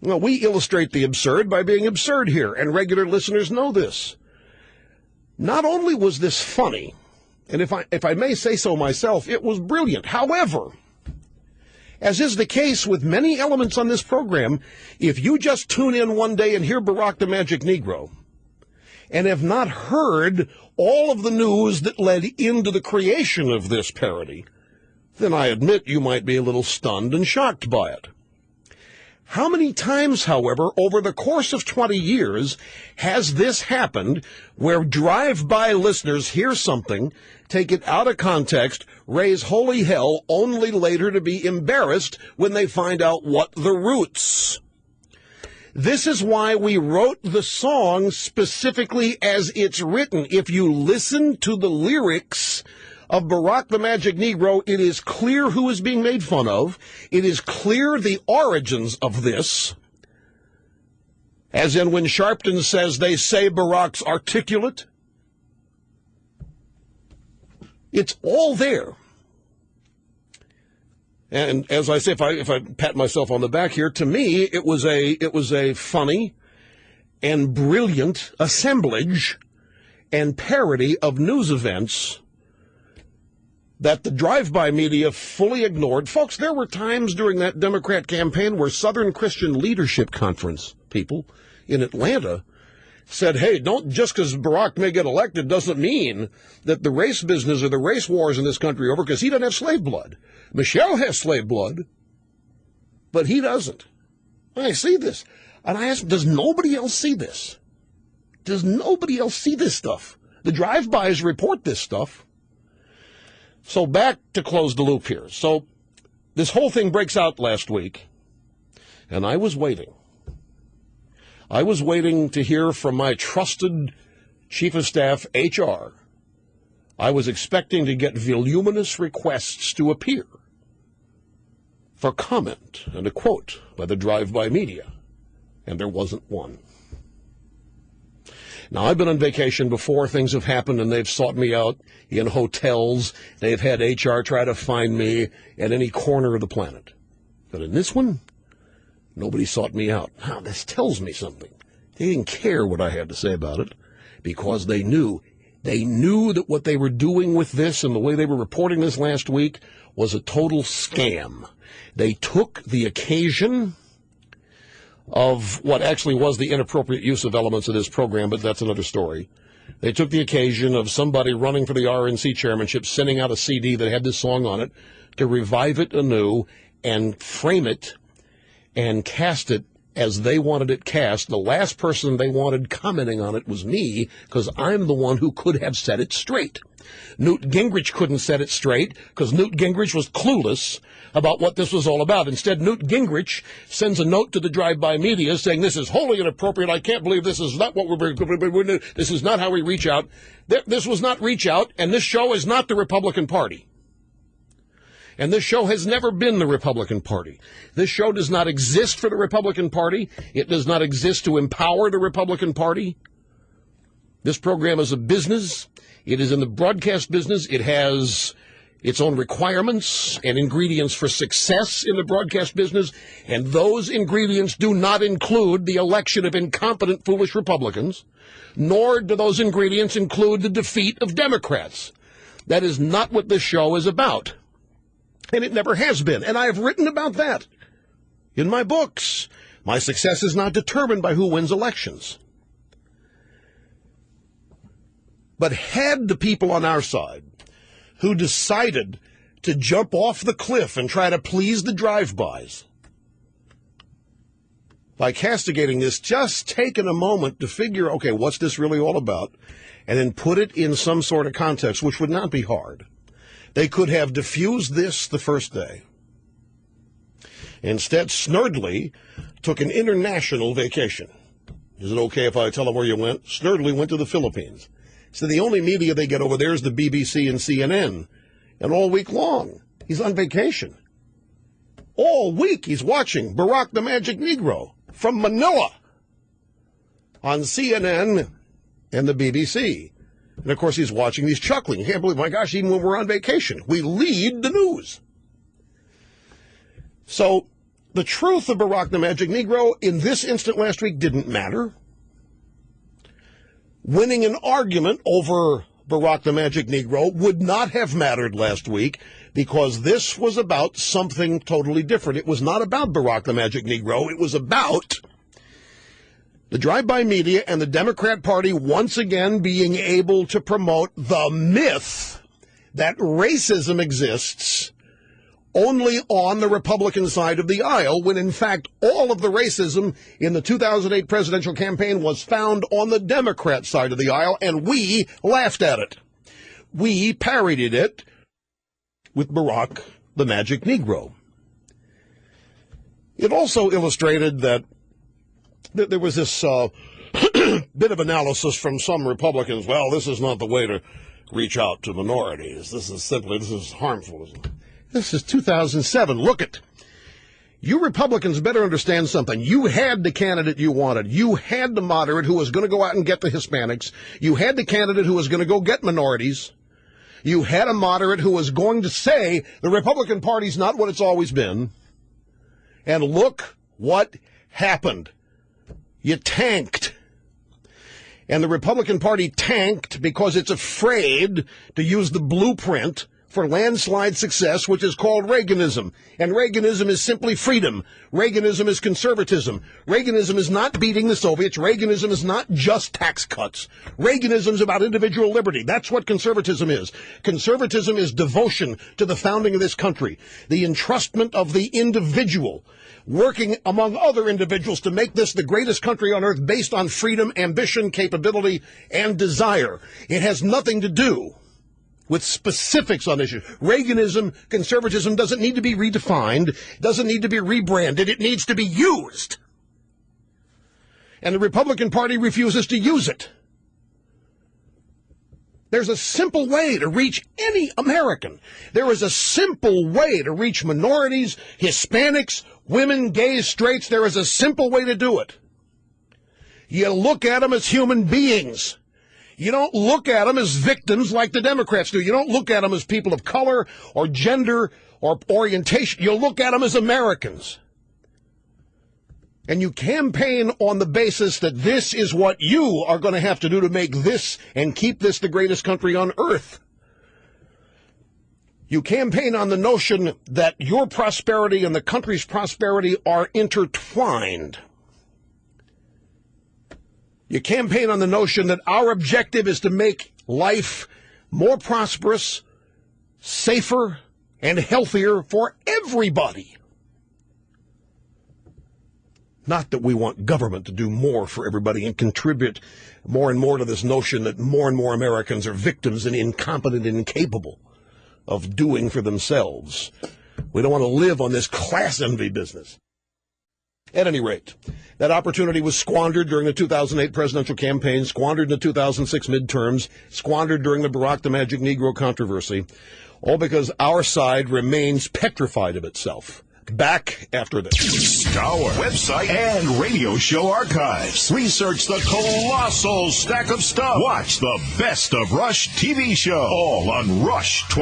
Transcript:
Well, we illustrate the absurd by being absurd here, and regular listeners know this. Not only was this funny, and if I may say so myself, it was brilliant. However, as is the case with many elements on this program, if you just tune in one day and hear Barack the Magic Negro, and have not heard all of the news that led into the creation of this parody, then I admit you might be a little stunned and shocked by it. How many times, however, over the course of 20 years has this happened where drive-by listeners hear something, take it out of context, raise holy hell, only later to be embarrassed when they find out what the roots? This is why we wrote the song specifically as it's written. If you listen to the lyrics of Barack the Magic Negro, it is clear who is being made fun of. It is clear the origins of this. As in when Sharpton says they say Barack's articulate. It's all there. And as I say, if I pat myself on the back here, to me, it was a funny and brilliant assemblage and parody of news events that the drive-by media fully ignored. Folks, there were times during that Democrat campaign where Southern Christian Leadership Conference people in Atlanta said, hey, don't just because Barack may get elected doesn't mean that the race business or the race wars in this country are over because he doesn't have slave blood. Michelle has slave blood, but he doesn't. I see this. And I ask, does nobody else see this? Does nobody else see this stuff? The drive-bys report this stuff. So back to close the loop here. So this whole thing breaks out last week, and I was waiting. I was waiting to hear from my trusted chief of staff, HR. I was expecting to get voluminous requests to appear for comment and a quote by the drive-by media, and there wasn't one. Now, I've been on vacation before. Things have happened, and they've sought me out in hotels. They've had HR try to find me at any corner of the planet. But in this one, nobody sought me out. Now, this tells me something. They didn't care what I had to say about it because they knew. They knew that what they were doing with this and the way they were reporting this last week was a total scam. They took the occasion of what actually was the inappropriate use of elements of this program, but that's another story. They took the occasion of somebody running for the RNC chairmanship, sending out a CD that had this song on it, to revive it anew and frame it and cast it as they wanted it cast. The last person they wanted commenting on it was me, because I'm the one who could have set it straight. Newt Gingrich couldn't set it straight because Newt Gingrich was clueless about what this was all about. Instead, Newt Gingrich sends a note to the drive-by media saying, this is wholly inappropriate. I can't believe this is not what we're this is not how we reach out. This was not reach out, and this show is not the Republican Party. And this show has never been the Republican Party. This show does not exist for the Republican Party. It does not exist to empower the Republican Party. This program is a business. It is in the broadcast business. It has its own requirements and ingredients for success in the broadcast business, and those ingredients do not include the election of incompetent, foolish Republicans, nor do those ingredients include the defeat of Democrats. That is not what this show is about, and it never has been, and I have written about that in my books. My success is not determined by who wins elections. But had the people on our side who decided to jump off the cliff and try to please the drive-bys by castigating this, just taken a moment to figure, okay, what's this really all about, and then put it in some sort of context, which would not be hard, they could have diffused this the first day. Instead, Snerdley took an international vacation. Is it okay if I tell them where you went? Snerdley went to the Philippines. So the only media they get over there is the BBC and CNN. And all week long, he's on vacation. All week he's watching Barack the Magic Negro from Manila on CNN and the BBC. And, of course, he's watching, he's chuckling. He can't believe, my gosh, even when we're on vacation, we lead the news. So the truth of Barack the Magic Negro in this instant last week didn't matter. Winning an argument over Barack the Magic Negro would not have mattered last week because this was about something totally different. It was not about Barack the Magic Negro. It was about the drive-by media and the Democrat Party once again being able to promote the myth that racism exists only on the Republican side of the aisle, when in fact all of the racism in the 2008 presidential campaign was found on the Democrat side of the aisle, and we laughed at it. We parodied it with Barack the Magic Negro. It also illustrated that there was this bit of analysis from some Republicans. Well, this is not the way to reach out to minorities. This is harmful. This is 2007. Look it. You Republicans better understand something. You had the candidate you wanted. You had the moderate who was going to go out and get the Hispanics. You had the candidate who was going to go get minorities. You had a moderate who was going to say the Republican Party's not what it's always been. And look what happened. You tanked. And the Republican Party tanked because it's afraid to use the blueprint for landslide success, which is called Reaganism. And Reaganism is simply freedom. Reaganism is conservatism. Reaganism is not beating the Soviets. Reaganism is not just tax cuts. Reaganism is about individual liberty. That's what conservatism is. Conservatism is devotion to the founding of this country, the entrustment of the individual, working among other individuals to make this the greatest country on earth based on freedom, ambition, capability, and desire. It has nothing to do with specifics on issues. Reaganism, conservatism doesn't need to be redefined, doesn't need to be rebranded. It needs to be used. And the Republican Party refuses to use it. There's a simple way to reach any American. There is a simple way to reach minorities, Hispanics, women, gays, straights. There is a simple way to do it. You look at them as human beings. You don't look at them as victims like the Democrats do. You don't look at them as people of color or gender or orientation. You look at them as Americans. And you campaign on the basis that this is what you are going to have to do to make this and keep this the greatest country on earth. You campaign on the notion that your prosperity and the country's prosperity are intertwined. You campaign on the notion that our objective is to make life more prosperous, safer, and healthier for everybody. Not that we want government to do more for everybody and contribute more and more to this notion that more and more Americans are victims and incompetent and incapable of doing for themselves. We don't want to live on this class envy business. At any rate, that opportunity was squandered during the 2008 presidential campaign, squandered in the 2006 midterms, squandered during the Barack the Magic Negro controversy, all because our side remains petrified of itself. Back after this. Scour website and radio show archives. Research the colossal stack of stuff. Watch the best of Rush TV show. All on Rush